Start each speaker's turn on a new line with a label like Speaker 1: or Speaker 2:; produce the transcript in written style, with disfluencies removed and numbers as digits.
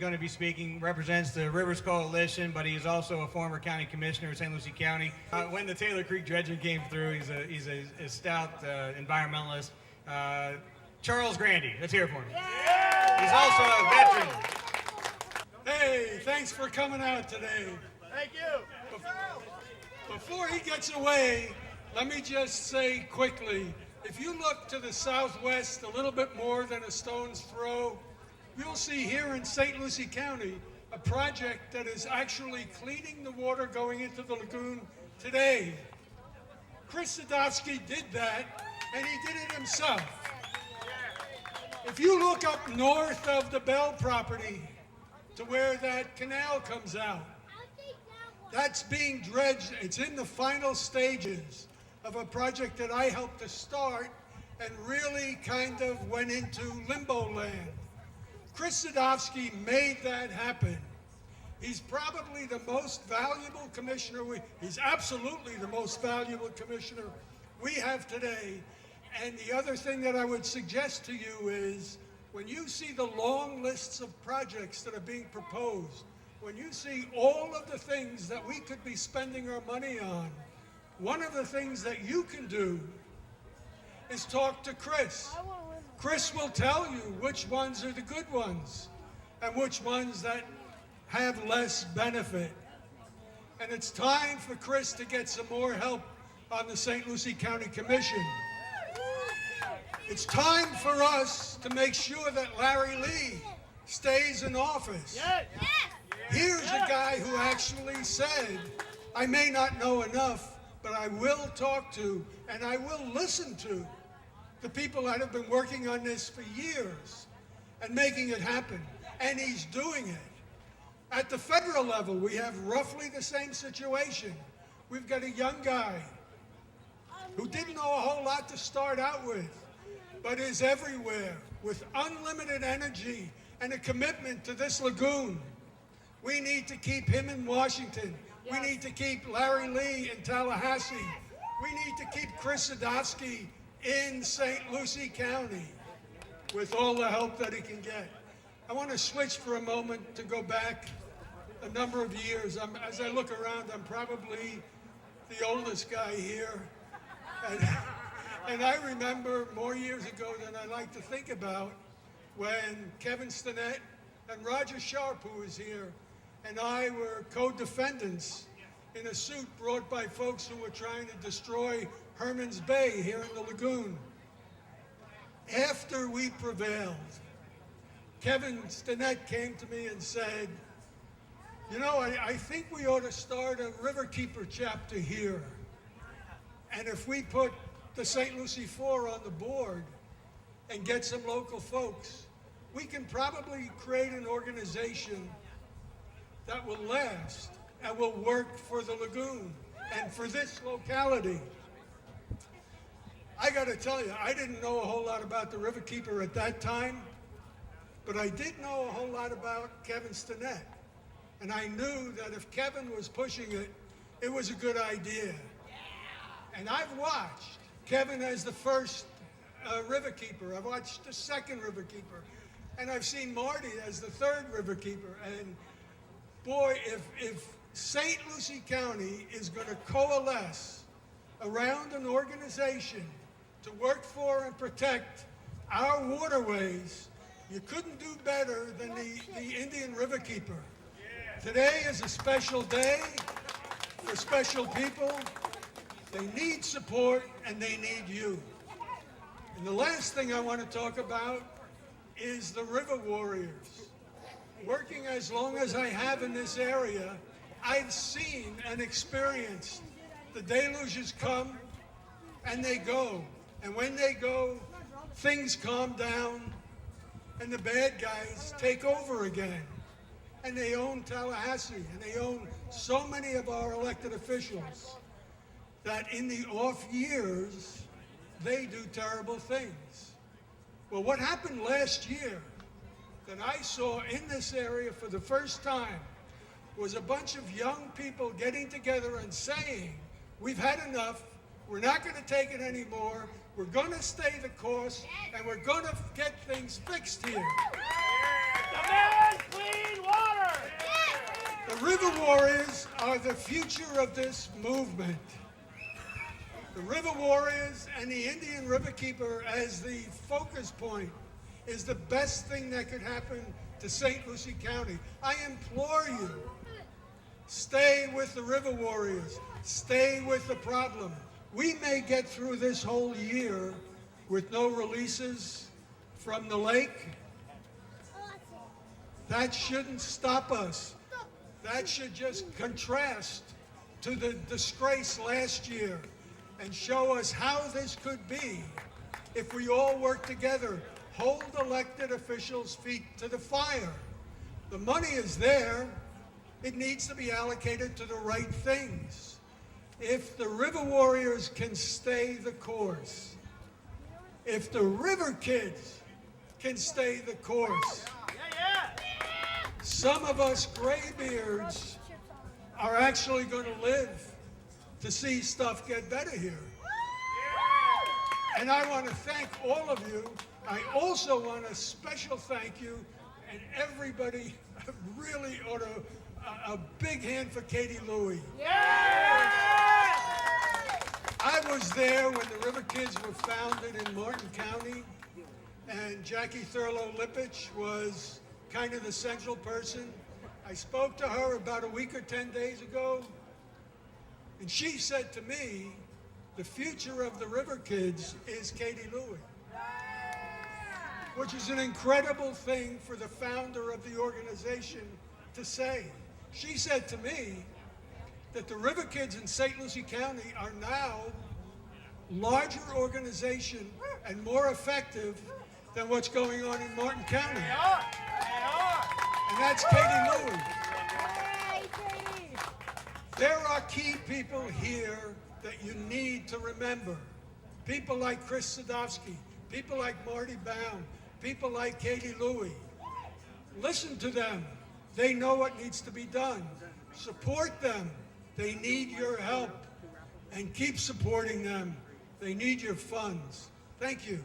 Speaker 1: going to be speaking represents the Rivers Coalition, but he's also a former county commissioner of St. Lucie County. When the Taylor Creek dredging came through, he's a stout environmentalist. Charles Grande, let's hear it for him. He's also a veteran.
Speaker 2: Hey, thanks for coming out today.
Speaker 3: Thank you.
Speaker 2: Before he gets away, let me just say quickly, if you look to the southwest a little bit more than a stone's throw, you'll see here in St. Lucie County a project that is actually cleaning the water going into the lagoon today. Chris Sadowski did that, and he did it himself. If you look up north of the Bell property to where that canal comes out, that's being dredged. It's in the final stages of a project that I helped to start and really kind of went into limbo land. Chris Sadowski made that happen. He's probably the most valuable commissioner. He's absolutely the most valuable commissioner we have today. And the other thing that I would suggest to you is when you see the long lists of projects that are being proposed, when you see all of the things that we could be spending our money on, one of the things that you can do is talk to Chris. Chris will tell you which ones are the good ones and which ones that have less benefit. And it's time for Chris to get some more help on the St. Lucie County Commission. It's time for us to make sure that Larry Lee stays in office. Here's a guy who actually said, I may not know enough, but I will talk to and I will listen to the people that have been working on this for years and making it happen. And he's doing it. At the federal level, we have roughly the same situation. We've got a young guy who didn't know a whole lot to start out with, but is everywhere with unlimited energy and a commitment to this lagoon. We need to keep him in Washington. We need to keep Larry Lee in Tallahassee. We need to keep Chris Sadowski in St. Lucie County with all the help that he can get. I want to switch for a moment to go back a number of years. As I look around, I'm probably the oldest guy here. And I remember more years ago than I like to think about when Kevin Stinnett and Roger Sharp, who was here, and I were co-defendants in a suit brought by folks who were trying to destroy Herman's Bay here in the lagoon. After we prevailed, Kevin Stinnett came to me and said, you know, I think we ought to start a Riverkeeper chapter here. And if we put the St. Lucie 4 on the board and get some local folks, we can probably create an organization that will last and will work for the lagoon and for this locality. I got to tell you, I didn't know a whole lot about the Riverkeeper at that time, but I did know a whole lot about Kevin Stinnett. And I knew that if Kevin was pushing it, it was a good idea. And I've watched Kevin as the first Riverkeeper. I've watched the second Riverkeeper. And I've seen Marty as the third Riverkeeper. And boy, if St. Lucie County is going to coalesce around an organization to work for and protect our waterways, you couldn't do better than the Indian Riverkeeper. Today is a special day for special people. They need support and they need you. And the last thing I want to talk about is the River Warriors. Working as long as I have in this area, I've seen and experienced the deluges come and they go. And when they go, things calm down and the bad guys take over again. And they own Tallahassee and they own so many of our elected officials that in the off years, they do terrible things. Well, what happened last year that I saw in this area for the first time was a bunch of young people getting together and saying, we've had enough, we're not going to take it anymore, we're going to stay the course, and we're going to get things fixed here.
Speaker 3: Demand clean
Speaker 2: The River Warriors are the future of this movement. The River Warriors and the Indian Riverkeeper as the focus point is the best thing that could happen to St. Lucie County. I implore you, stay with the River Warriors. Stay with the problem. We may get through this whole year with no releases from the lake. That shouldn't stop us. That should just contrast to the disgrace last year and show us how this could be if we all work together, hold elected officials' feet to the fire. The money is there. It needs to be allocated to the right things. If the River Warriors can stay the course, if the River Kids can stay the course, some of us graybeards are actually going to live to see stuff get better here. And I want to thank all of you. I also want a special thank you, and everybody really ought to, a big hand for Katie Louie. I was there when the River Kids were founded in Martin County, and Jackie Thurlow Lipich was kind of the central person. I spoke to her about a week or 10 days ago, and she said to me, the future of the River Kids is Katie Louie, which is an incredible thing for the founder of the organization to say. She said to me that the River Kids in St. Lucie County are now larger organization and more effective than what's going on in Martin County. And that's Katie Louie. There are key people here that you need to remember. People like Chris Sadowski, people like Marty Baum, people like Katie Louie. Listen to them. They know what needs to be done. Support them. They need your help. And keep supporting them. They need your funds. Thank you.